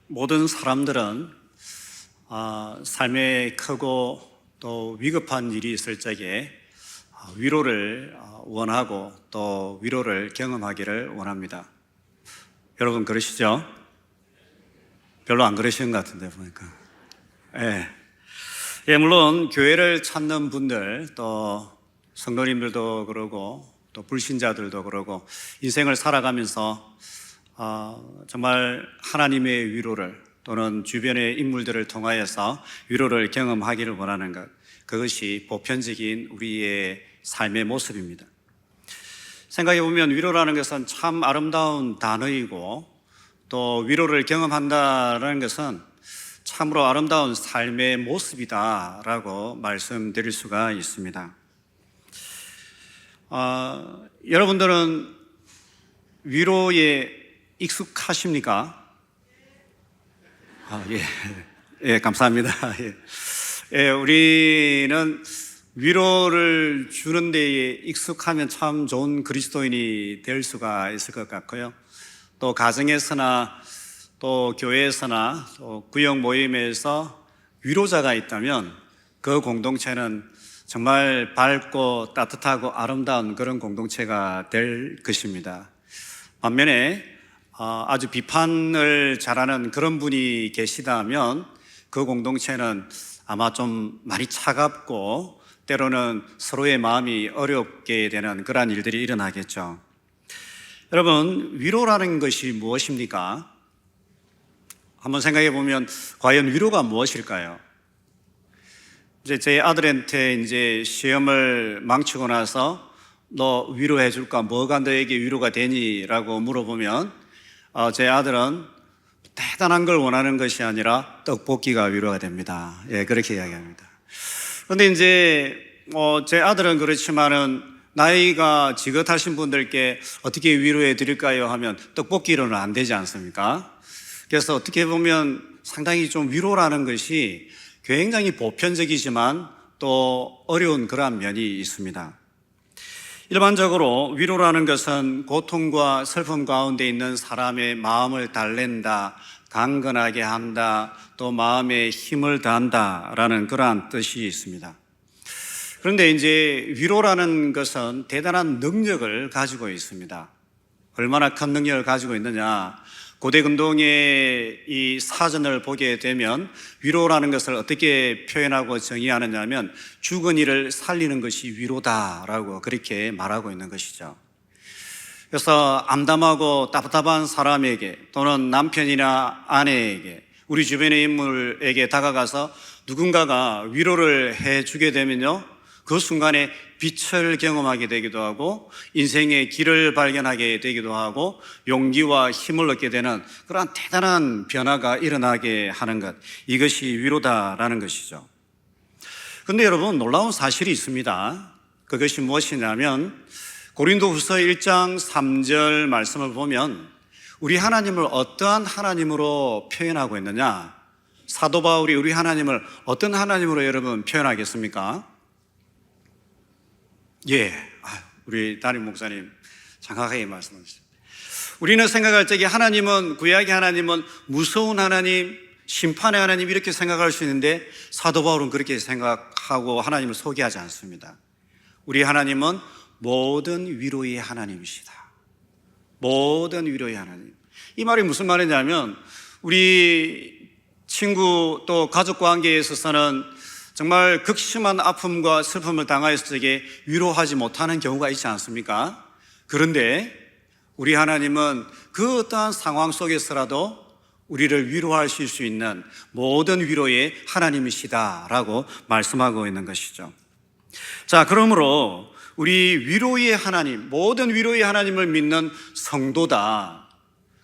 모든 사람들은 삶에 크고 또 위급한 일이 있을 적에 위로를 원하고 또 위로를 경험하기를 원합니다. 여러분 그러시죠? 별로 안 그러시는 것 같은데 보니까. 물론 교회를 찾는 분들 또 성도님들도 그러고 또 불신자들도 그러고 인생을 살아가면서 정말 하나님의 위로를 또는 주변의 인물들을 통하여서 위로를 경험하기를 원하는 것, 그것이 보편적인 우리의 삶의 모습입니다. 생각해 보면 위로라는 것은 참 아름다운 단어이고 또 위로를 경험한다는 것은 참으로 아름다운 삶의 모습이다라고 말씀드릴 수가 있습니다. 여러분들은 위로에 익숙하십니까? 감사합니다. 우리는 위로를 주는 데에 익숙하면 참 좋은 그리스도인이 될 수가 있을 것 같고요. 또 가정에서나 또 교회에서나 또 구역 모임에서 위로자가 있다면 그 공동체는 정말 밝고 따뜻하고 아름다운 그런 공동체가 될 것입니다. 반면에 아주 비판을 잘하는 그런 분이 계시다면 그 공동체는 아마 좀 많이 차갑고 때로는 서로의 마음이 어렵게 되는 그러한 일들이 일어나겠죠. 여러분, 위로라는 것이 무엇입니까? 한번 생각해 보면 과연 위로가 무엇일까요? 제 아들한테 시험을 망치고 나서 너 위로해 줄까? 뭐가 너에게 위로가 되니? 라고 물어보면 제 아들은 대단한 걸 원하는 것이 아니라 떡볶이가 위로가 됩니다. 그렇게 이야기합니다. 그런데 제 아들은 그렇지만은 나이가 지긋하신 분들께 어떻게 위로해 드릴까요? 하면 떡볶이로는 안 되지 않습니까? 그래서 어떻게 보면 상당히 좀 위로라는 것이 굉장히 보편적이지만 또 어려운 그러한 면이 있습니다. 일반적으로 위로라는 것은 고통과 슬픔 가운데 있는 사람의 마음을 달랜다, 강건하게 한다, 또 마음에 힘을 더한다라는 그러한 뜻이 있습니다. 그런데 위로라는 것은 대단한 능력을 가지고 있습니다. 얼마나 큰 능력을 가지고 있느냐? 고대 근동의 이 사전을 보게 되면 위로라는 것을 어떻게 표현하고 정의하느냐 하면 죽은 이를 살리는 것이 위로다라고 그렇게 말하고 있는 것이죠. 그래서 암담하고 답답한 사람에게 또는 남편이나 아내에게 우리 주변의 인물에게 다가가서 누군가가 위로를 해주게 되면요, 그 순간에 빛을 경험하게 되기도 하고 인생의 길을 발견하게 되기도 하고 용기와 힘을 얻게 되는 그러한 대단한 변화가 일어나게 하는 것, 이것이 위로다라는 것이죠. 그런데 여러분, 놀라운 사실이 있습니다. 그것이 무엇이냐면 고린도후서 1장 3절 말씀을 보면 우리 하나님을 어떠한 하나님으로 표현하고 있느냐? 사도 바울이 우리 하나님을 어떤 하나님으로 여러분 표현하겠습니까? 우리 담임 목사님 정확하게 말씀하셨습니다. 우리는 생각할 적에 하나님은, 구약의 하나님은 무서운 하나님, 심판의 하나님 이렇게 생각할 수 있는데 사도 바울은 그렇게 생각하고 하나님을 소개하지 않습니다. 우리 하나님은 모든 위로의 하나님이시다. 모든 위로의 하나님. 이 말이 무슨 말이냐면 우리 친구 또 가족 관계에 있어서는 정말 극심한 아픔과 슬픔을 당하였을 적에 위로하지 못하는 경우가 있지 않습니까? 그런데 우리 하나님은 그 어떠한 상황 속에서라도 우리를 위로하실 수 있는 모든 위로의 하나님이시다라고 말씀하고 있는 것이죠. 자, 그러므로 우리 위로의 하나님, 모든 위로의 하나님을 믿는 성도다,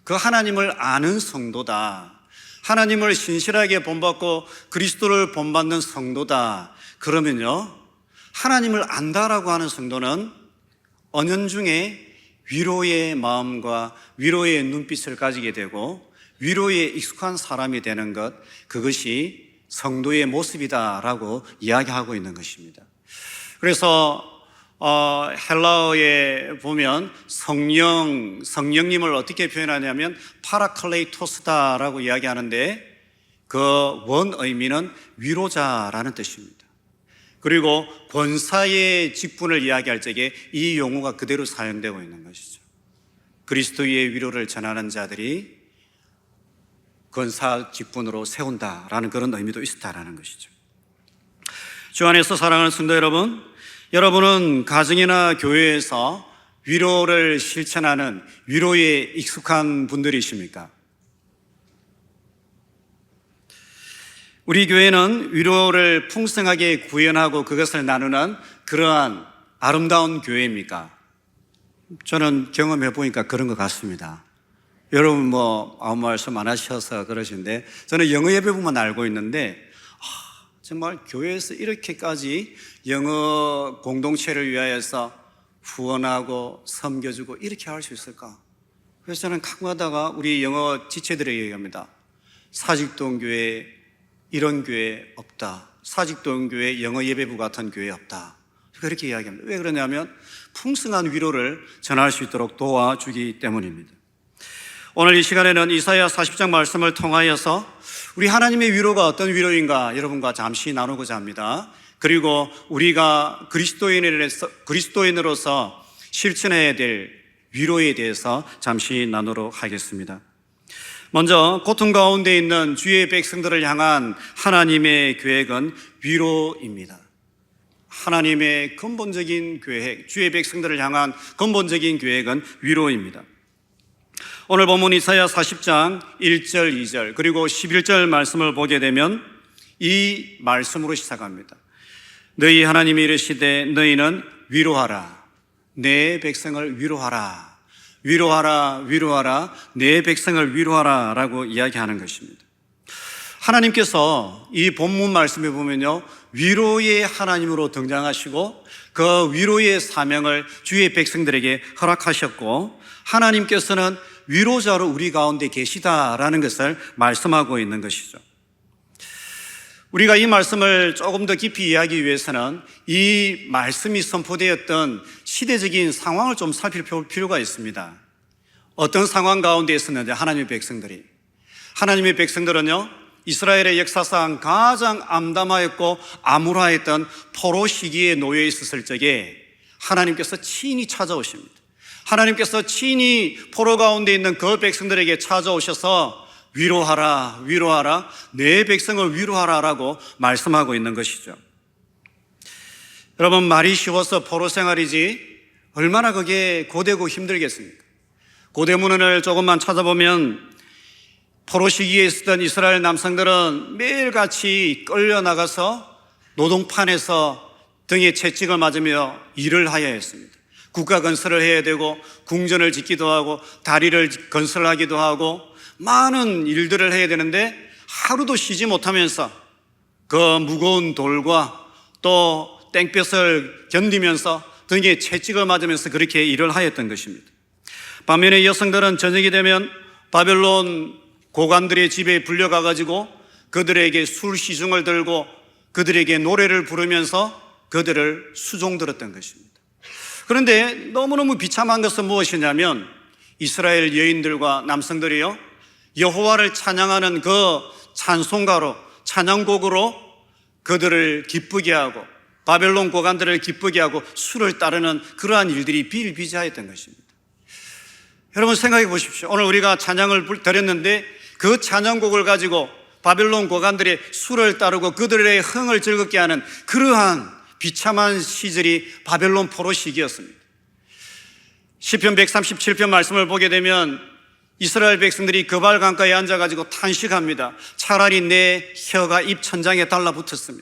그 하나님을 아는 성도다, 하나님을 신실하게 본받고 그리스도를 본받는 성도다, 그러면요, 하나님을 안다라고 하는 성도는 은연중에 위로의 마음과 위로의 눈빛을 가지게 되고 위로에 익숙한 사람이 되는 것, 그것이 성도의 모습이다라고 이야기하고 있는 것입니다. 그래서 헬라어에 보면 성령님을 어떻게 표현하냐면 파라클레이토스다라고 이야기하는데 그 원 의미는 위로자라는 뜻입니다. 그리고 권사의 직분을 이야기할 적에 이 용어가 그대로 사용되고 있는 것이죠. 그리스도의 위로를 전하는 자들이 권사 직분으로 세운다라는 그런 의미도 있다라는 것이죠. 주 안에서 사랑하는 성도 여러분, 여러분은 가정이나 교회에서 위로를 실천하는 위로에 익숙한 분들이십니까? 우리 교회는 위로를 풍성하게 구현하고 그것을 나누는 그러한 아름다운 교회입니까? 저는 경험해 보니까 그런 것 같습니다. 여러분 아무 말씀 안 하셔서 그러신데 저는 영어 예배부만 알고 있는데 정말 교회에서 이렇게까지 영어 공동체를 위하여서 후원하고 섬겨주고 이렇게 할 수 있을까? 그래서 저는 가끔 가다가 우리 영어 지체들에게 얘기합니다. 사직동 교회 이런 교회 없다. 사직동 교회 영어 예배부 같은 교회 없다. 그렇게 이야기합니다. 왜 그러냐면 풍성한 위로를 전할 수 있도록 도와주기 때문입니다. 오늘 이 시간에는 이사야 40장 말씀을 통하여서 우리 하나님의 위로가 어떤 위로인가 여러분과 잠시 나누고자 합니다. 그리고 우리가 그리스도인으로서 실천해야 될 위로에 대해서 잠시 나누도록 하겠습니다. 먼저 고통 가운데 있는 주의 백성들을 향한 하나님의 계획은 위로입니다. 하나님의 근본적인 계획, 주의 백성들을 향한 근본적인 계획은 위로입니다. 오늘 본문 이사야 40장 1절, 2절 그리고 11절 말씀을 보게 되면 이 말씀으로 시작합니다. 너희 하나님이 이르시되 너희는 위로하라. 내 백성을 위로하라. 위로하라, 위로하라, 내 백성을 위로하라 라고 이야기하는 것입니다. 하나님께서 이 본문 말씀에 보면요, 위로의 하나님으로 등장하시고 그 위로의 사명을 주의 백성들에게 허락하셨고 하나님께서는 위로자로 우리 가운데 계시다라는 것을 말씀하고 있는 것이죠. 우리가 이 말씀을 조금 더 깊이 이해하기 위해서는 이 말씀이 선포되었던 시대적인 상황을 좀 살펴볼 필요가 있습니다. 어떤 상황 가운데 있었는지 하나님의 백성들은요 이스라엘의 역사상 가장 암담하였고 암울하였던 포로 시기에 놓여 있었을 적에 하나님께서 친히 찾아오십니다. 하나님께서 친히 포로 가운데 있는 그 백성들에게 찾아오셔서 위로하라, 위로하라, 내 백성을 위로하라 라고 말씀하고 있는 것이죠. 여러분, 말이 쉬워서 포로 생활이지 얼마나 그게 고되고 힘들겠습니까? 고대문헌을 조금만 찾아보면 포로 시기에 있었던 이스라엘 남성들은 매일같이 끌려나가서 노동판에서 등에 채찍을 맞으며 일을 하여야 했습니다. 국가 건설을 해야 되고 궁전을 짓기도 하고 다리를 건설하기도 하고 많은 일들을 해야 되는데 하루도 쉬지 못하면서 그 무거운 돌과 또 땡볕을 견디면서 등에 채찍을 맞으면서 그렇게 일을 하였던 것입니다. 반면에 여성들은 저녁이 되면 바벨론 고관들의 집에 불려가가지고 그들에게 술 시중을 들고 그들에게 노래를 부르면서 그들을 수종들었던 것입니다. 그런데 너무너무 비참한 것은 무엇이냐면 이스라엘 여인들과 남성들이요 여호와를 찬양하는 그 찬송가로 찬양곡으로 그들을 기쁘게 하고 바벨론 고관들을 기쁘게 하고 술을 따르는 그러한 일들이 비일비재하였던 것입니다. 여러분 생각해 보십시오. 오늘 우리가 찬양을 드렸는데 그 찬양곡을 가지고 바벨론 고관들의 술을 따르고 그들의 흥을 즐겁게 하는 그러한 비참한 시절이 바벨론 포로 시기였습니다. 시편 137편 말씀을 보게 되면 이스라엘 백성들이 그발 강가에 앉아가지고 탄식합니다. 차라리 내 혀가 입 천장에 달라붙었으면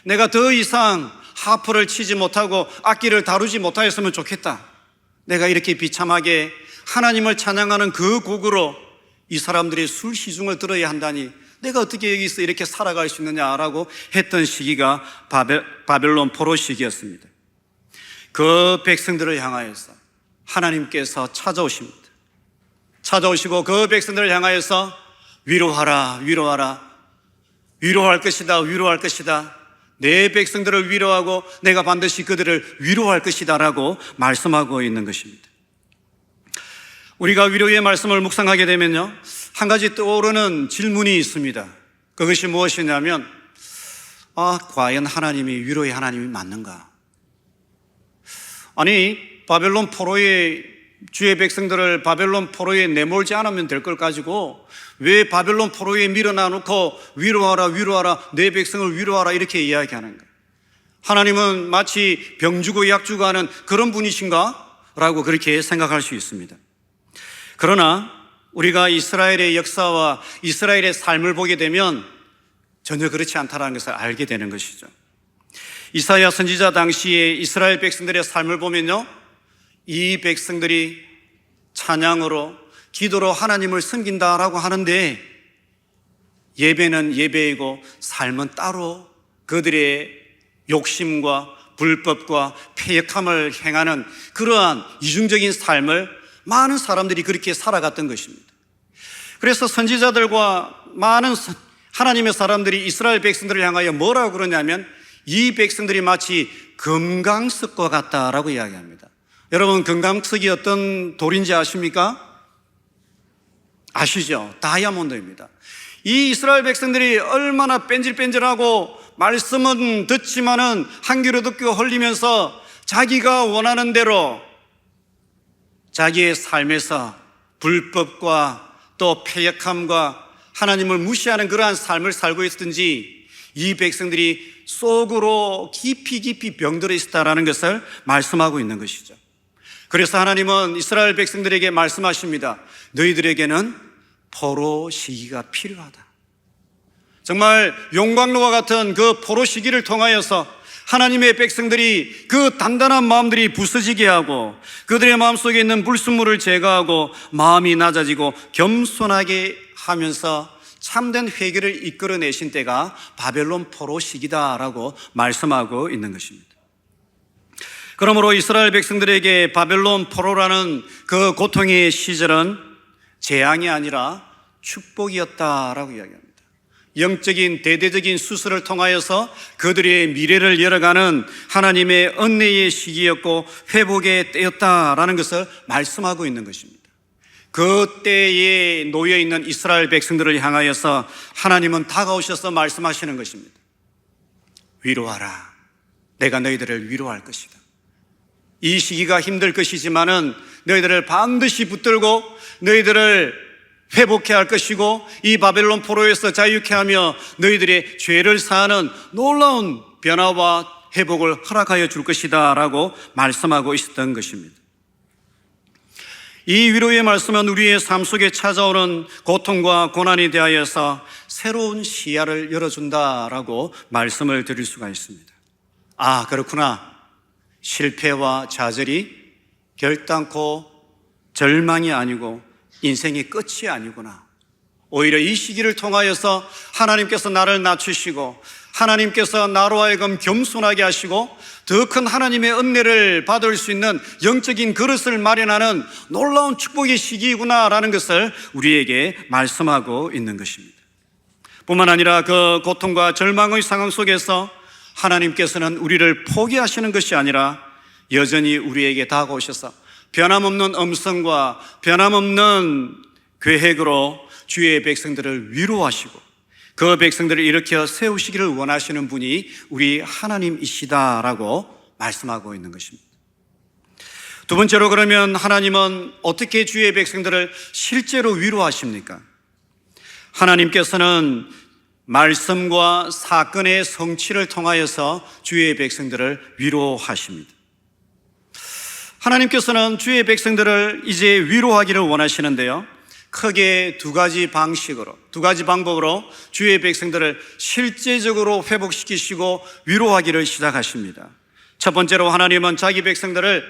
내가 더 이상 하프를 치지 못하고 악기를 다루지 못하였으면 좋겠다. 내가 이렇게 비참하게 하나님을 찬양하는 그 곡으로 이 사람들이 술 시중을 들어야 한다니 내가 어떻게 여기서 이렇게 살아갈 수 있느냐라고 했던 시기가 바벨론 포로 시기였습니다. 그 백성들을 향하여서 하나님께서 찾아오십니다. 찾아오시고 그 백성들을 향하여서 위로하라, 위로하라, 위로할 것이다, 위로할 것이다. 내 백성들을 위로하고 내가 반드시 그들을 위로할 것이다 라고 말씀하고 있는 것입니다. 우리가 위로의 말씀을 묵상하게 되면요, 한 가지 떠오르는 질문이 있습니다. 그것이 무엇이냐면, 과연 하나님이 위로의 하나님이 맞는가? 아니, 바벨론 포로의 주의 백성들을 바벨론 포로에 내몰지 않으면 될 걸 가지고 왜 바벨론 포로에 밀어놔 놓고 위로하라 내 백성을 위로하라 이렇게 이야기하는가? 하나님은 마치 병주고 약주고 하는 그런 분이신가? 라고 그렇게 생각할 수 있습니다. 그러나 우리가 이스라엘의 역사와 이스라엘의 삶을 보게 되면 전혀 그렇지 않다는 것을 알게 되는 것이죠. 이사야 선지자 당시에 이스라엘 백성들의 삶을 보면요, 이 백성들이 찬양으로 기도로 하나님을 섬긴다라고 하는데 예배는 예배이고 삶은 따로 그들의 욕심과 불법과 패역함을 행하는 그러한 이중적인 삶을 많은 사람들이 그렇게 살아갔던 것입니다. 그래서 선지자들과 많은 하나님의 사람들이 이스라엘 백성들을 향하여 뭐라고 그러냐면 이 백성들이 마치 금강석과 같다라고 이야기합니다. 여러분, 금강석이 어떤 돌인지 아십니까? 아시죠? 다이아몬드입니다. 이 이스라엘 백성들이 얼마나 뺀질뺀질하고 말씀은 듣지만은 한 귀로 듣고 흘리면서 자기가 원하는 대로 자기의 삶에서 불법과 또 패역함과 하나님을 무시하는 그러한 삶을 살고 있었든지 이 백성들이 속으로 깊이 병들어 있었다라는 것을 말씀하고 있는 것이죠. 그래서 하나님은 이스라엘 백성들에게 말씀하십니다. 너희들에게는 포로 시기가 필요하다. 정말 용광로와 같은 그 포로 시기를 통하여서 하나님의 백성들이 그 단단한 마음들이 부서지게 하고 그들의 마음속에 있는 불순물을 제거하고 마음이 낮아지고 겸손하게 하면서 참된 회개를 이끌어내신 때가 바벨론 포로 시기다라고 말씀하고 있는 것입니다. 그러므로 이스라엘 백성들에게 바벨론 포로라는 그 고통의 시절은 재앙이 아니라 축복이었다라고 이야기합니다. 영적인 대대적인 수술을 통하여서 그들의 미래를 열어가는 하나님의 은혜의 시기였고 회복의 때였다라는 것을 말씀하고 있는 것입니다. 그 때에 놓여있는 이스라엘 백성들을 향하여서 하나님은 다가오셔서 말씀하시는 것입니다. 위로하라. 내가 너희들을 위로할 것이다. 이 시기가 힘들 것이지만은 너희들을 반드시 붙들고 너희들을 회복해 할 것이고 이 바벨론 포로에서 자유케 하며 너희들의 죄를 사하는 놀라운 변화와 회복을 허락하여 줄 것이다 라고 말씀하고 있었던 것입니다. 이 위로의 말씀은 우리의 삶 속에 찾아오는 고통과 고난에 대하여서 새로운 시야를 열어준다라고 말씀을 드릴 수가 있습니다. 아, 그렇구나. 실패와 좌절이 결단코 절망이 아니고 인생의 끝이 아니구나. 오히려 이 시기를 통하여서 하나님께서 나를 낮추시고 하나님께서 나로 하여금 겸손하게 하시고 더 큰 하나님의 은혜를 받을 수 있는 영적인 그릇을 마련하는 놀라운 축복의 시기구나라는 것을 우리에게 말씀하고 있는 것입니다. 뿐만 아니라 그 고통과 절망의 상황 속에서 하나님께서는 우리를 포기하시는 것이 아니라 여전히 우리에게 다가오셔서 변함없는 음성과 변함없는 계획으로 주의 백성들을 위로하시고 그 백성들을 일으켜 세우시기를 원하시는 분이 우리 하나님이시다라고 말씀하고 있는 것입니다. 두 번째로, 그러면 하나님은 어떻게 주의 백성들을 실제로 위로하십니까? 하나님께서는 말씀과 사건의 성취를 통하여서 주의 백성들을 위로하십니다. 하나님께서는 주의 백성들을 이제 위로하기를 원하시는데요, 크게 두 가지 방법으로 주의 백성들을 실제적으로 회복시키시고 위로하기를 시작하십니다. 첫 번째로 하나님은 자기 백성들을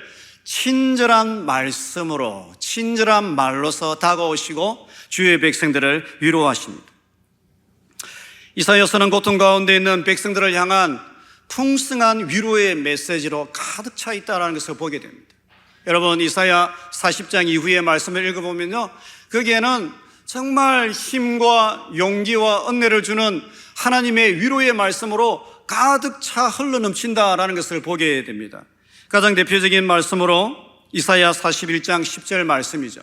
친절한 말씀으로, 친절한 말로서 다가오시고 주의 백성들을 위로하십니다. 이사야서는 고통 가운데 있는 백성들을 향한 풍성한 위로의 메시지로 가득 차 있다는 것을 보게 됩니다. 여러분, 이사야 40장 이후의 말씀을 읽어보면요, 거기에는 정말 힘과 용기와 은혜를 주는 하나님의 위로의 말씀으로 가득 차 흘러넘친다라는 것을 보게 됩니다. 가장 대표적인 말씀으로 이사야 41장 10절 말씀이죠.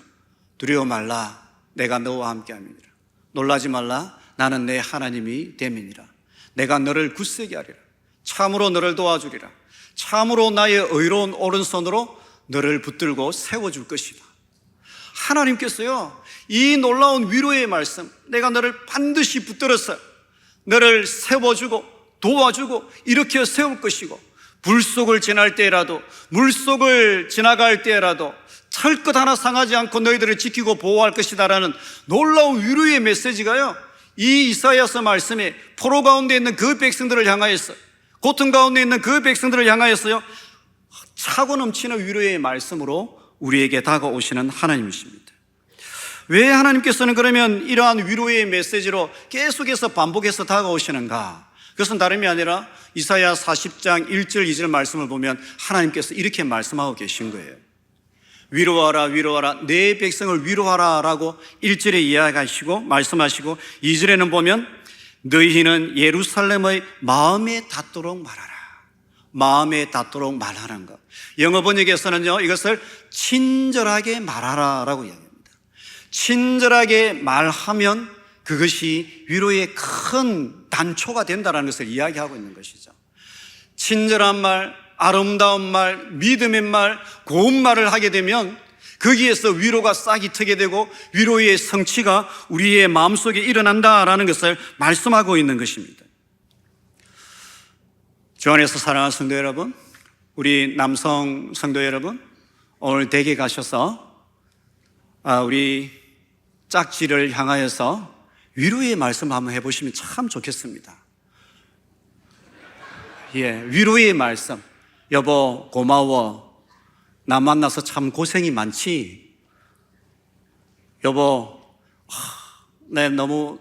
두려워 말라, 내가 너와 함께함이니라. 놀라지 말라, 나는 내 하나님이 됨이니라. 내가 너를 굳세게 하리라. 참으로 너를 도와주리라. 참으로 나의 의로운 오른손으로 너를 붙들고 세워줄 것이다. 하나님께서요, 이 놀라운 위로의 말씀, 내가 너를 반드시 붙들어서 너를 세워주고 도와주고 일으켜 세울 것이고, 불속을 지날 때라도, 물속을 지나갈 때라도 털끝 하나 상하지 않고 너희들을 지키고 보호할 것이다라는 놀라운 위로의 메시지가요, 이 이사야서 말씀에 포로 가운데 있는 그 백성들을 향하여서, 고통 가운데 있는 그 백성들을 향하여서요, 차고 넘치는 위로의 말씀으로 우리에게 다가오시는 하나님이십니다. 왜 하나님께서는 그러면 이러한 위로의 메시지로 계속해서 반복해서 다가오시는가? 그것은 다름이 아니라 이사야 40장 1절 2절 말씀을 보면 하나님께서 이렇게 말씀하고 계신 거예요. 위로하라 위로하라, 내 백성을 위로하라 라고 1절에 이야기하시고 말씀하시고, 2절에는 보면 너희는 예루살렘의 마음에 닿도록 말하라. 마음에 닿도록 말하는 것. 영어 번역에서는요, 이것을 친절하게 말하라 라고 이야기합니다. 친절하게 말하면 그것이 위로의 큰 단초가 된다는 것을 이야기하고 있는 것이죠. 친절한 말, 아름다운 말, 믿음의 말, 고운 말을 하게 되면 거기에서 위로가 싹이 트게 되고 위로의 성취가 우리의 마음속에 일어난다라는 것을 말씀하고 있는 것입니다. 주 안에서 사랑하는 성도 여러분, 우리 남성 성도 여러분, 오늘 댁에 가셔서 우리 짝지를 향하여서 위로의 말씀 한번 해보시면 참 좋겠습니다. 위로의 말씀. 여보 고마워, 나 만나서 참 고생이 많지. 여보, 내 너무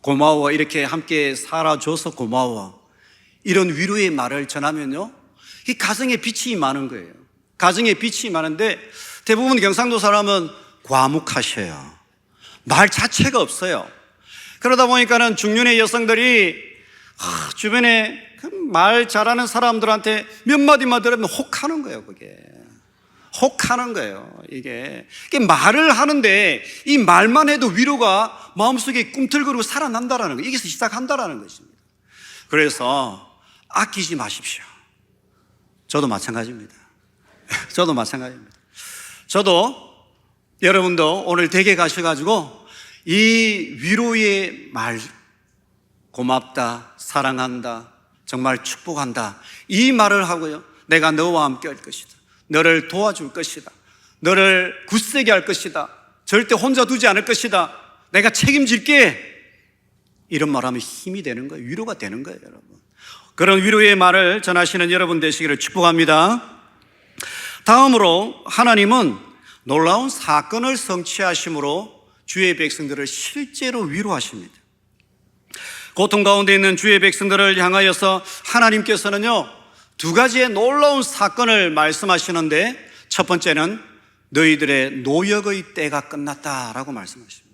고마워, 이렇게 함께 살아줘서 고마워. 이런 위로의 말을 전하면요, 이 가정에 빛이 많은 거예요. 가정에 빛이 많은데 대부분 경상도 사람은 과묵하셔요. 말 자체가 없어요. 그러다 보니까는 중년의 여성들이 주변에 말 잘하는 사람들한테 몇 마디만 들으면 혹하는 거예요. 그게 혹하는 거예요. 이게 말을 하는데 이 말만 해도 위로가 마음속에 꿈틀거리고 살아난다라는 거, 여기서 시작한다라는 것입니다. 그래서 아끼지 마십시오. 저도 마찬가지입니다. 저도 마찬가지입니다. 저도 여러분도 오늘 댁에 가셔가지고 이 위로의 말, 고맙다, 사랑한다, 정말 축복한다, 이 말을 하고요, 내가 너와 함께 할 것이다, 너를 도와줄 것이다, 너를 굳세게 할 것이다, 절대 혼자 두지 않을 것이다, 내가 책임질게, 이런 말하면 힘이 되는 거예요. 위로가 되는 거예요, 여러분. 그런 위로의 말을 전하시는 여러분 되시기를 축복합니다. 다음으로 하나님은 놀라운 사건을 성취하심으로 주의 백성들을 실제로 위로하십니다. 고통 가운데 있는 주의 백성들을 향하여서 하나님께서는요, 두 가지의 놀라운 사건을 말씀하시는데, 첫 번째는 너희들의 노역의 때가 끝났다라고 말씀하십니다.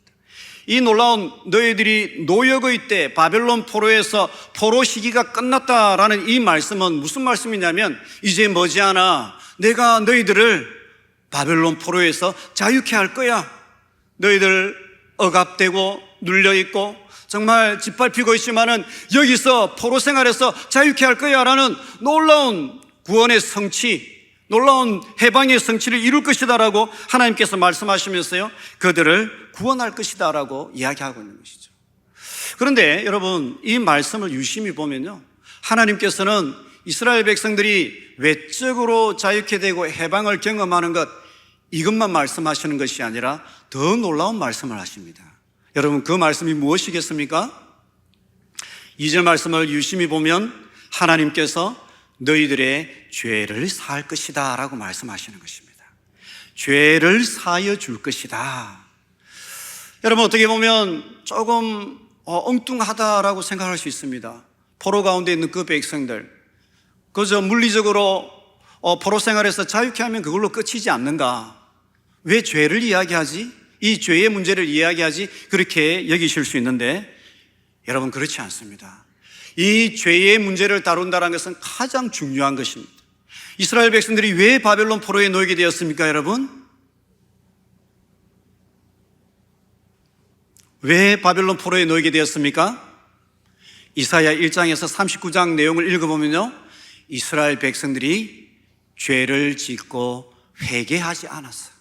이 놀라운 너희들이 노역의 때, 바벨론 포로에서 포로 시기가 끝났다라는 이 말씀은 무슨 말씀이냐면, 이제 머지않아 내가 너희들을 바벨론 포로에서 자유케 할 거야. 너희들 억압되고 눌려있고 정말 짓밟히고 있지만은 여기서 포로 생활에서 자유케 할 거야 라는 놀라운 구원의 성취, 놀라운 해방의 성취를 이룰 것이다 라고 하나님께서 말씀하시면서요, 그들을 구원할 것이다 라고 이야기하고 있는 것이죠. 그런데 여러분, 이 말씀을 유심히 보면요, 하나님께서는 이스라엘 백성들이 외적으로 자유케 되고 해방을 경험하는 것, 이것만 말씀하시는 것이 아니라 더 놀라운 말씀을 하십니다. 여러분, 그 말씀이 무엇이겠습니까? 2절 말씀을 유심히 보면 하나님께서 너희들의 죄를 사할 것이다 라고 말씀하시는 것입니다. 죄를 사하여 줄 것이다. 여러분, 어떻게 보면 조금 엉뚱하다라고 생각할 수 있습니다. 포로 가운데 있는 그 백성들, 그저 물리적으로 포로 생활에서 자유케 하면 그걸로 끝이지 않는가? 왜 죄를 이야기하지? 이 죄의 문제를 이야기하지? 그렇게 여기실 수 있는데, 여러분, 그렇지 않습니다. 이 죄의 문제를 다룬다는 것은 가장 중요한 것입니다. 이스라엘 백성들이 왜 바벨론 포로에 놓이게 되었습니까, 여러분? 왜 바벨론 포로에 놓이게 되었습니까? 이사야 1장에서 39장 내용을 읽어보면요, 이스라엘 백성들이 죄를 짓고 회개하지 않았어요.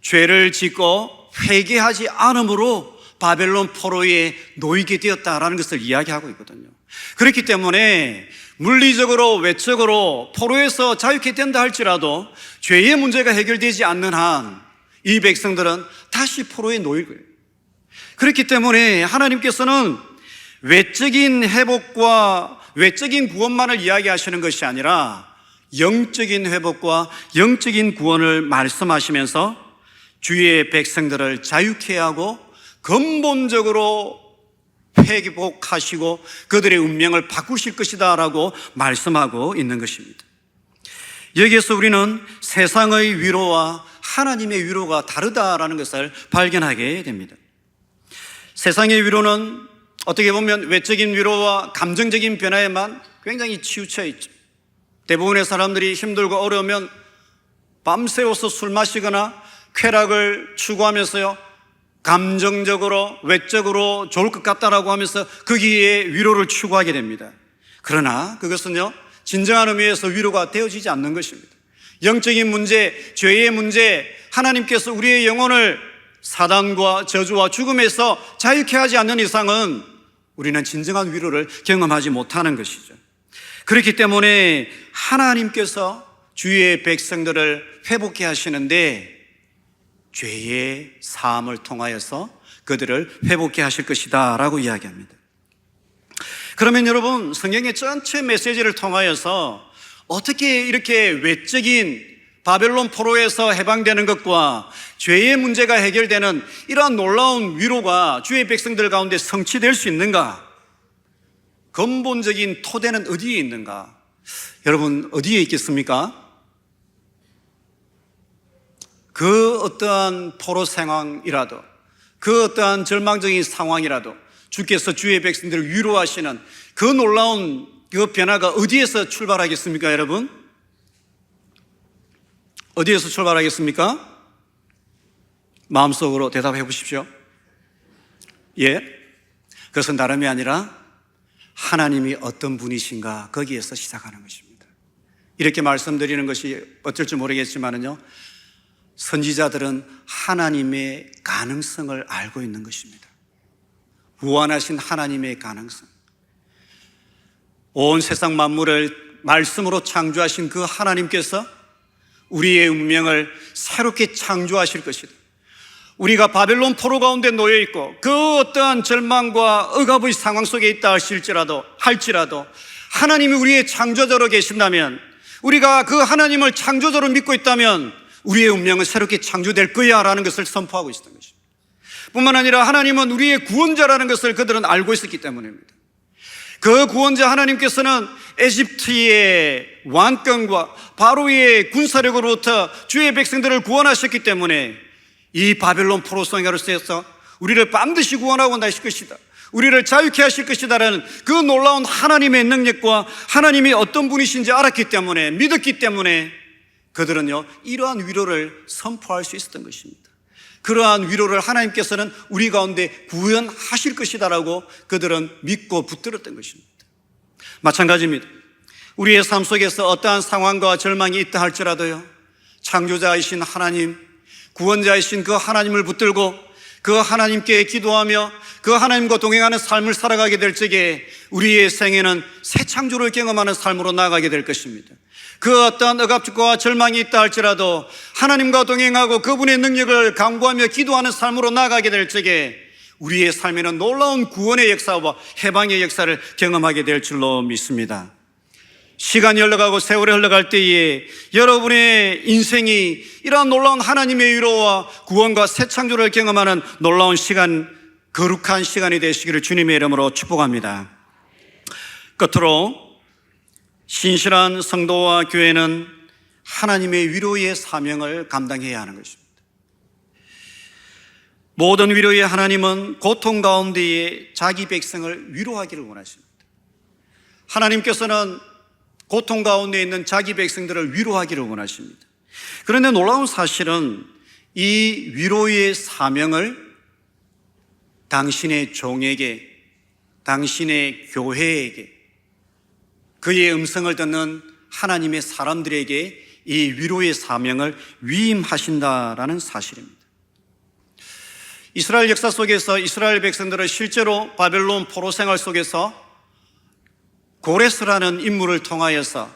죄를 짓고 회개하지 않음으로 바벨론 포로에 놓이게 되었다라는 것을 이야기하고 있거든요. 그렇기 때문에 물리적으로 외적으로 포로에서 자유케 된다 할지라도 죄의 문제가 해결되지 않는 한 이 백성들은 다시 포로에 놓일 거예요. 그렇기 때문에 하나님께서는 외적인 회복과 외적인 구원만을 이야기하시는 것이 아니라 영적인 회복과 영적인 구원을 말씀하시면서 주의 백성들을 자유케 하고 근본적으로 회복하시고 그들의 운명을 바꾸실 것이다 라고 말씀하고 있는 것입니다. 여기에서 우리는 세상의 위로와 하나님의 위로가 다르다라는 것을 발견하게 됩니다. 세상의 위로는 어떻게 보면 외적인 위로와 감정적인 변화에만 굉장히 치우쳐 있죠. 대부분의 사람들이 힘들고 어려우면 밤새워서 술 마시거나 쾌락을 추구하면서요, 감정적으로 외적으로 좋을 것 같다라고 하면서 거기에 위로를 추구하게 됩니다. 그러나 그것은요, 진정한 의미에서 위로가 되어지지 않는 것입니다. 영적인 문제, 죄의 문제, 하나님께서 우리의 영혼을 사단과 저주와 죽음에서 자유케 하지 않는 이상은 우리는 진정한 위로를 경험하지 못하는 것이죠. 그렇기 때문에 하나님께서 주의 백성들을 회복케 하시는데 죄의 사함을 통하여서 그들을 회복케 하실 것이다 라고 이야기합니다. 그러면 여러분, 성경의 전체 메시지를 통하여서 어떻게 이렇게 외적인 바벨론 포로에서 해방되는 것과 죄의 문제가 해결되는 이러한 놀라운 위로가 주의 백성들 가운데 성취될 수 있는가? 근본적인 토대는 어디에 있는가? 여러분, 어디에 있겠습니까? 그 어떠한 포로 상황이라도, 그 어떠한 절망적인 상황이라도 주께서 주의 백성들을 위로하시는 그 놀라운 그 변화가 어디에서 출발하겠습니까, 여러분? 어디에서 출발하겠습니까? 마음속으로 대답해 보십시오. 예? 그것은 다름이 아니라 하나님이 어떤 분이신가, 거기에서 시작하는 것입니다. 이렇게 말씀드리는 것이 어쩔지 모르겠지만은요, 선지자들은 하나님의 가능성을 알고 있는 것입니다. 무한하신 하나님의 가능성, 온 세상 만물을 말씀으로 창조하신 그 하나님께서 우리의 운명을 새롭게 창조하실 것이다. 우리가 바벨론 포로 가운데 놓여있고 그 어떠한 절망과 억압의 상황 속에 있다 할지라도 하나님이 우리의 창조자로 계신다면, 우리가 그 하나님을 창조자로 믿고 있다면 우리의 운명은 새롭게 창조될 거야 라는 것을 선포하고 있었던 것입니다. 뿐만 아니라 하나님은 우리의 구원자라는 것을 그들은 알고 있었기 때문입니다. 그 구원자 하나님께서는 에집트의 왕권과 바로의 군사력으로부터 주의 백성들을 구원하셨기 때문에 이 바벨론 포로 생활에서 우리를 반드시 구원하고 나실 것이다, 우리를 자유케 하실 것이다라는 그 놀라운 하나님의 능력과 하나님이 어떤 분이신지 알았기 때문에, 믿었기 때문에 그들은요, 이러한 위로를 선포할 수 있었던 것입니다. 그러한 위로를 하나님께서는 우리 가운데 구현하실 것이다라고 그들은 믿고 붙들었던 것입니다. 마찬가지입니다. 우리의 삶 속에서 어떠한 상황과 절망이 있다 할지라도요, 창조자이신 하나님, 구원자이신 그 하나님을 붙들고 그 하나님께 기도하며 그 하나님과 동행하는 삶을 살아가게 될 적에 우리의 생애는 새 창조를 경험하는 삶으로 나아가게 될 것입니다. 그 어떠한 억압과 절망이 있다 할지라도 하나님과 동행하고 그분의 능력을 간구하며 기도하는 삶으로 나아가게 될 적에 우리의 삶에는 놀라운 구원의 역사와 해방의 역사를 경험하게 될 줄로 믿습니다. 시간이 흘러가고 세월이 흘러갈 때에 여러분의 인생이 이러한 놀라운 하나님의 위로와 구원과 새 창조를 경험하는 놀라운 시간, 거룩한 시간이 되시기를 주님의 이름으로 축복합니다. 끝으로 신실한 성도와 교회는 하나님의 위로의 사명을 감당해야 하는 것입니다. 모든 위로의 하나님은 고통 가운데에 자기 백성을 위로하기를 원하십니다. 하나님께서는 고통 가운데 있는 자기 백성들을 위로하기를 원하십니다. 그런데 놀라운 사실은 이 위로의 사명을 당신의 종에게, 당신의 교회에게, 그의 음성을 듣는 하나님의 사람들에게 이 위로의 사명을 위임하신다라는 사실입니다. 이스라엘 역사 속에서 이스라엘 백성들은 실제로 바벨론 포로 생활 속에서 고레스라는 인물을 통하여서,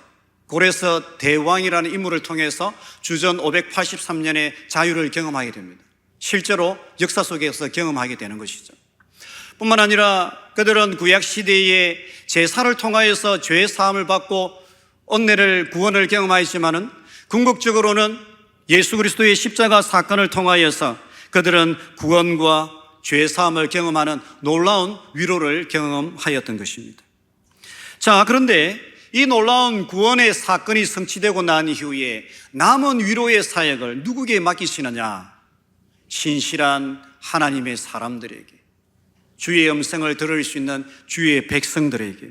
고레스 대왕이라는 인물을 통해서 주전 583년에 자유를 경험하게 됩니다. 실제로 역사 속에서 경험하게 되는 것이죠. 뿐만 아니라 그들은 구약 시대의 제사를 통하여서 죄 사함을 받고 은혜를, 구원을 경험하였지만은 궁극적으로는 예수 그리스도의 십자가 사건을 통하여서 그들은 구원과 죄 사함을 경험하는 놀라운 위로를 경험하였던 것입니다. 자, 그런데 이 놀라운 구원의 사건이 성취되고 난 이후에 남은 위로의 사역을 누구에게 맡기시느냐? 신실한 하나님의 사람들에게, 주의 음성을 들을 수 있는 주의 백성들에게,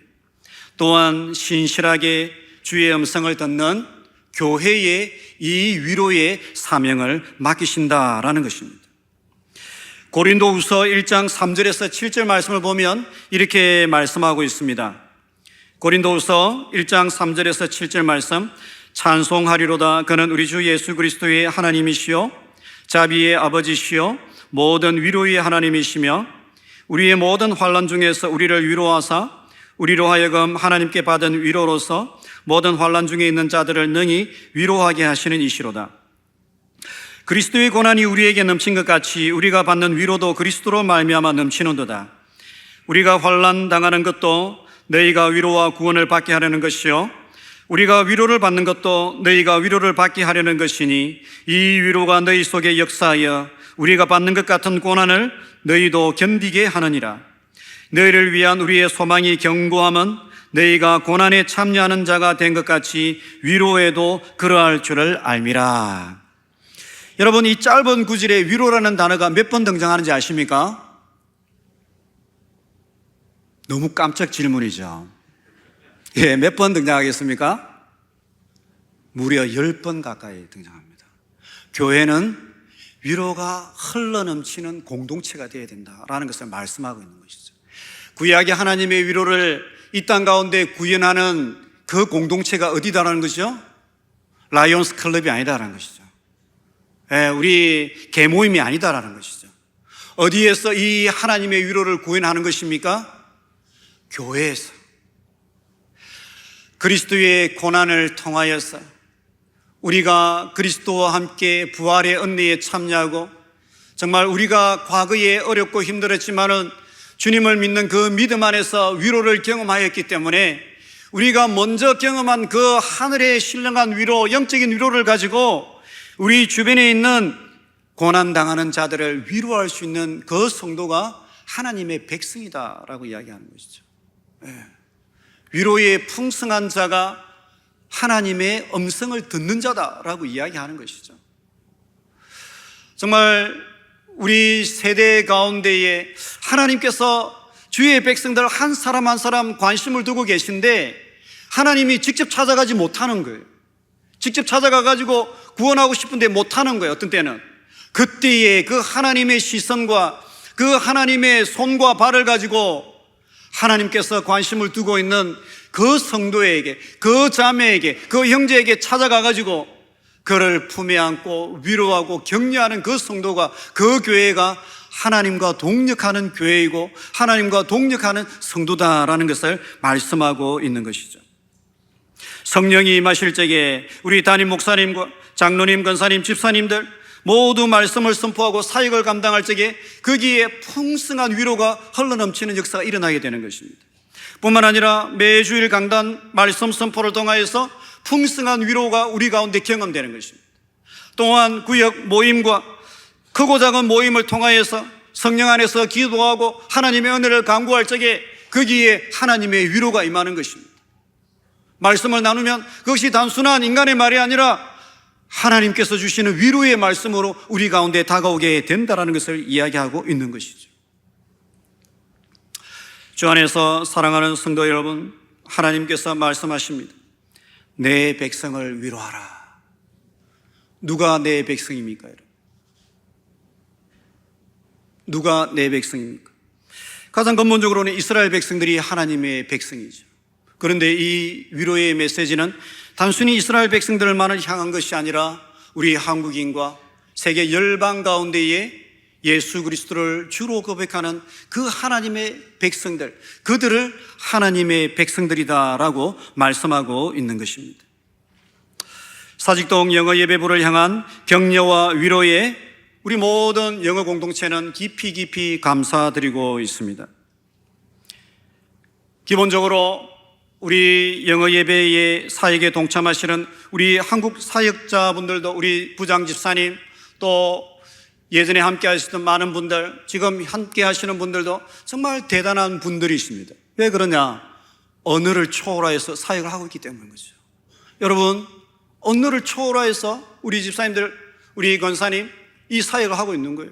또한 신실하게 주의 음성을 듣는 교회에 이 위로의 사명을 맡기신다라는 것입니다. 고린도후서 1장 3절에서 7절 말씀을 보면 이렇게 말씀하고 있습니다. 고린도후서 1장 3절에서 7절 말씀, 찬송하리로다. 그는 우리 주 예수 그리스도의 하나님이시요 자비의 아버지시요 모든 위로의 하나님이시며 우리의 모든 환난 중에서 우리를 위로하사 우리로 하여금 하나님께 받은 위로로서 모든 환난 중에 있는 자들을 능히 위로하게 하시는 이시로다. 그리스도의 고난이 우리에게 넘친 것 같이 우리가 받는 위로도 그리스도로 말미암아 넘치는도다. 우리가 환난 당하는 것도 너희가 위로와 구원을 받게 하려는 것이요 우리가 위로를 받는 것도 너희가 위로를 받게 하려는 것이니 이 위로가 너희 속에 역사하여 우리가 받는 것 같은 고난을 너희도 견디게 하느니라. 너희를 위한 우리의 소망이 견고함은 너희가 고난에 참여하는 자가 된 것 같이 위로에도 그러할 줄을 알미라. 여러분, 이 짧은 구절에 위로라는 단어가 몇 번 등장하는지 아십니까? 너무 깜짝 질문이죠. 예, 몇 번 등장하겠습니까? 무려 10번 가까이 등장합니다. 교회는 위로가 흘러넘치는 공동체가 되어야 된다라는 것을 말씀하고 있는 것이죠. 구약의 하나님의 위로를 이 땅 가운데 구현하는 그 공동체가 어디다라는 것이죠? 라이온스 클럽이 아니다라는 것이죠. 예, 우리 개모임이 아니다라는 것이죠. 어디에서 이 하나님의 위로를 구현하는 것입니까? 교회에서. 그리스도의 고난을 통하여서 우리가 그리스도와 함께 부활의 은혜에 참여하고, 정말 우리가 과거에 어렵고 힘들었지만은 주님을 믿는 그 믿음 안에서 위로를 경험하였기 때문에 우리가 먼저 경험한 그 하늘의 신령한 위로, 영적인 위로를 가지고 우리 주변에 있는 고난당하는 자들을 위로할 수 있는 그 성도가 하나님의 백성이다라고 이야기하는 것이죠. 위로의 풍성한 자가 하나님의 음성을 듣는 자다라고 이야기하는 것이죠. 정말 우리 세대 가운데에 하나님께서 주의 백성들 한 사람 한 사람 관심을 두고 계신데 하나님이 직접 찾아가지 못하는 거예요. 직접 찾아가가지고 구원하고 싶은데 못하는 거예요. 어떤 때는 그때의 그 하나님의 시선과 그 하나님의 손과 발을 가지고 하나님께서 관심을 두고 있는 그 성도에게, 그 자매에게, 그 형제에게 찾아가가지고 그를 품에 안고 위로하고 격려하는 그 성도가, 그 교회가 하나님과 동력하는 교회이고 하나님과 동력하는 성도다라는 것을 말씀하고 있는 것이죠. 성령이 임하실 적에 우리 담임 목사님과 장로님, 권사님, 집사님들 모두 말씀을 선포하고 사역을 감당할 적에 거기에 풍성한 위로가 흘러넘치는 역사가 일어나게 되는 것입니다. 뿐만 아니라 매주일 강단 말씀 선포를 통하여서 풍성한 위로가 우리 가운데 경험되는 것입니다. 또한 구역 모임과 크고 작은 모임을 통하여서 성령 안에서 기도하고 하나님의 은혜를 간구할 적에 거기에 하나님의 위로가 임하는 것입니다. 말씀을 나누면 그것이 단순한 인간의 말이 아니라 하나님께서 주시는 위로의 말씀으로 우리 가운데 다가오게 된다는 것을 이야기하고 있는 것이죠. 주 안에서 사랑하는 성도 여러분, 하나님께서 말씀하십니다. 내 백성을 위로하라. 누가 내 백성입니까? 여러분? 누가 내 백성입니까? 가장 근본적으로는 이스라엘 백성들이 하나님의 백성이죠. 그런데 이 위로의 메시지는 단순히 이스라엘 백성들만을 향한 것이 아니라 우리 한국인과 세계 열방 가운데에 예수 그리스도를 주로 고백하는 그 하나님의 백성들, 그들을 하나님의 백성들이다라고 말씀하고 있는 것입니다. 사직동 영어 예배부를 향한 격려와 위로에 우리 모든 영어 공동체는 깊이 감사드리고 있습니다. 기본적으로 우리 영어 예배의 사역에 동참하시는 우리 한국 사역자분들도, 우리 부장 집사님, 또 예전에 함께 하시던 많은 분들, 지금 함께 하시는 분들도 정말 대단한 분들이십니다. 왜 그러냐? 언어를 초월해서 사역을 하고 있기 때문인 거죠. 여러분, 언어를 초월해서 우리 집사님들, 우리 권사님 이 사역을 하고 있는 거예요.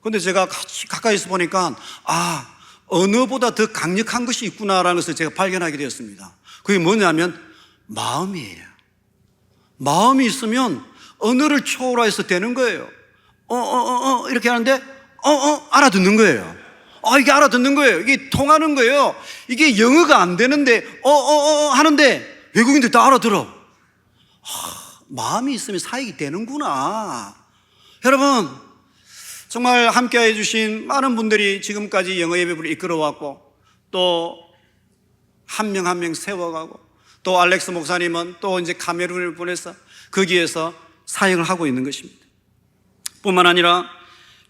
그런데 제가 가까이서 보니까 언어보다 더 강력한 것이 있구나라는 것을 제가 발견하게 되었습니다. 그게 뭐냐면 마음이에요. 마음이 있으면 언어를 초월해서 되는 거예요. 이렇게 하는데 알아듣는 거예요. 이게 알아듣는 거예요. 이게 통하는 거예요. 이게 영어가 안 되는데 하는데 외국인들 다 알아들어. 마음이 있으면 사역이 되는구나. 여러분, 정말 함께해 주신 많은 분들이 지금까지 영어 예배부를 이끌어왔고, 또 한 명 한 명 세워가고, 또 알렉스 목사님은 또 이제 카메룬을 보내서 거기에서 사역을 하고 있는 것입니다. 뿐만 아니라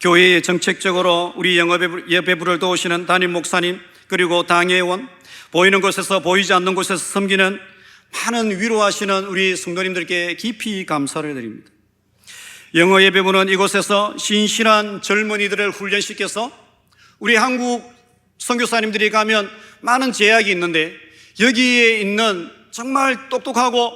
교회에 정책적으로 우리 영어 예배부를 도우시는 담임 목사님, 그리고 당회원, 보이는 곳에서 보이지 않는 곳에서 섬기는 많은 위로하시는 우리 성도님들께 깊이 감사를 드립니다. 영어 예배부는 이곳에서 신실한 젊은이들을 훈련시켜서 우리 한국 선교사님들이 가면 많은 제약이 있는데, 여기에 있는 정말 똑똑하고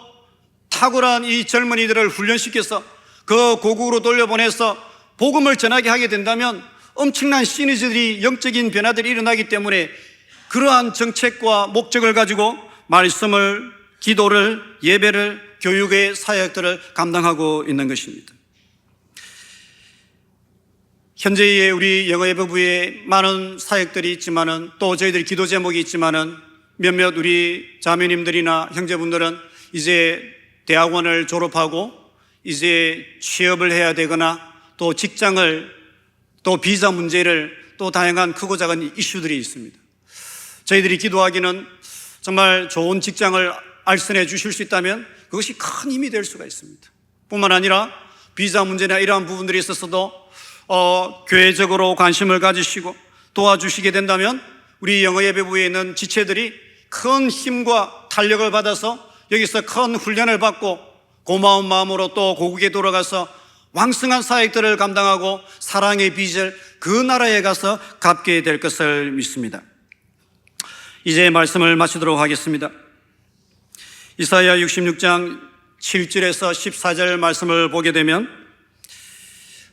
탁월한 이 젊은이들을 훈련시켜서 그 고국으로 돌려보내서 복음을 전하게 하게 된다면 엄청난 시너지들이, 영적인 변화들이 일어나기 때문에 그러한 정책과 목적을 가지고 말씀을, 기도를, 예배를, 교육의 사역들을 감당하고 있는 것입니다. 현재의 우리 영어 예배부에 많은 사역들이 있지만은, 또 저희들 기도 제목이 있지만은, 몇몇 우리 자매님들이나 형제분들은 이제 대학원을 졸업하고 이제 취업을 해야 되거나, 또 직장을, 또 비자 문제를, 또 다양한 크고 작은 이슈들이 있습니다. 저희들이 기도하기는 정말 좋은 직장을 알선해 주실 수 있다면 그것이 큰 힘이 될 수가 있습니다. 뿐만 아니라 비자 문제나 이러한 부분들이 있어서도 교회적으로 관심을 가지시고 도와주시게 된다면 우리 영어 예배부에 있는 지체들이 큰 힘과 탄력을 받아서 여기서 큰 훈련을 받고 고마운 마음으로 또 고국에 돌아가서 왕성한 사역들을 감당하고 사랑의 빚을 그 나라에 가서 갚게 될 것을 믿습니다. 이제 말씀을 마치도록 하겠습니다. 이사야 66장 7절에서 14절 말씀을 보게 되면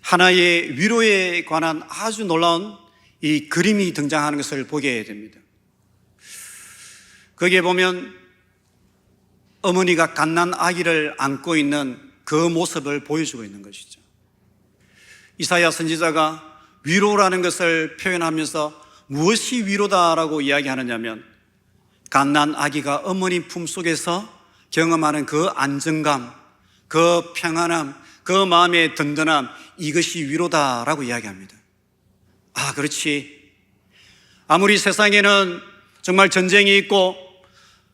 하나의 위로에 관한 아주 놀라운 이 그림이 등장하는 것을 보게 됩니다. 거기에 보면 어머니가 갓난 아기를 안고 있는 그 모습을 보여주고 있는 것이죠. 이사야 선지자가 위로라는 것을 표현하면서 무엇이 위로다라고 이야기하느냐면, 갓난 아기가 어머니 품속에서 경험하는 그 안정감, 그 평안함, 그 마음의 든든함, 이것이 위로다라고 이야기합니다. 그렇지. 아무리 세상에는 정말 전쟁이 있고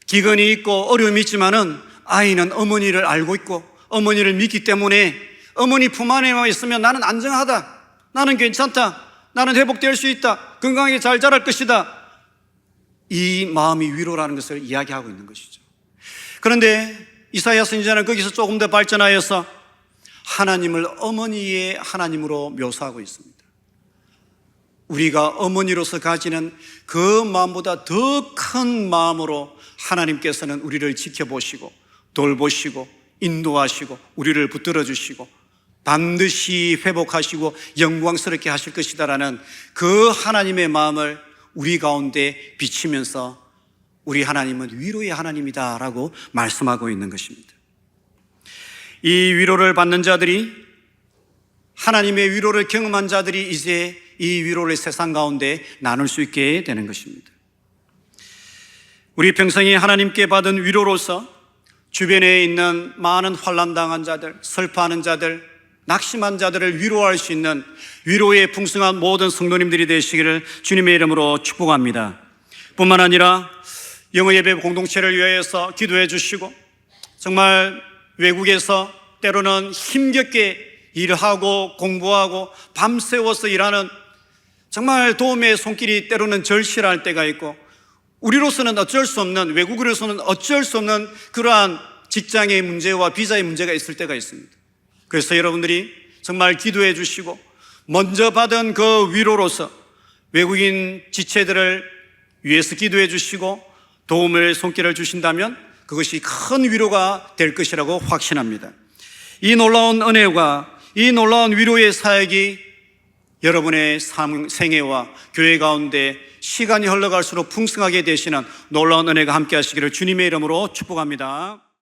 기근이 있고 어려움이 있지만은 아이는 어머니를 알고 있고 어머니를 믿기 때문에 어머니 품 안에만 있으면 나는 안정하다, 나는 괜찮다, 나는 회복될 수 있다, 건강하게 잘 자랄 것이다, 이 마음이 위로라는 것을 이야기하고 있는 것이죠. 그런데 이사야 선지자는 거기서 조금 더 발전하여서 하나님을 어머니의 하나님으로 묘사하고 있습니다. 우리가 어머니로서 가지는 그 마음보다 더 큰 마음으로 하나님께서는 우리를 지켜보시고 돌보시고 인도하시고 우리를 붙들어 주시고 반드시 회복하시고 영광스럽게 하실 것이다라는 그 하나님의 마음을 우리 가운데 비치면서 우리 하나님은 위로의 하나님이다 라고 말씀하고 있는 것입니다. 이 위로를 받는 자들이, 하나님의 위로를 경험한 자들이 이제 이 위로를 세상 가운데 나눌 수 있게 되는 것입니다. 우리 평생에 하나님께 받은 위로로서 주변에 있는 많은 환난당한 자들, 슬퍼하는 자들, 낙심한 자들을 위로할 수 있는 위로에 풍성한 모든 성도님들이 되시기를 주님의 이름으로 축복합니다. 뿐만 아니라 영어예배 공동체를 위하여서 기도해 주시고, 정말 외국에서 때로는 힘겹게 일하고 공부하고 밤새워서 일하는 정말 도움의 손길이 때로는 절실할 때가 있고, 우리로서는 어쩔 수 없는, 외국으로서는 어쩔 수 없는 그러한 직장의 문제와 비자의 문제가 있을 때가 있습니다. 그래서 여러분들이 정말 기도해 주시고 먼저 받은 그 위로로서 외국인 지체들을 위해서 기도해 주시고 도움의 손길을 주신다면 그것이 큰 위로가 될 것이라고 확신합니다. 이 놀라운 은혜와 이 놀라운 위로의 사역이 여러분의 생애와 교회 가운데 시간이 흘러갈수록 풍성하게 되시는 놀라운 은혜가 함께 하시기를 주님의 이름으로 축복합니다.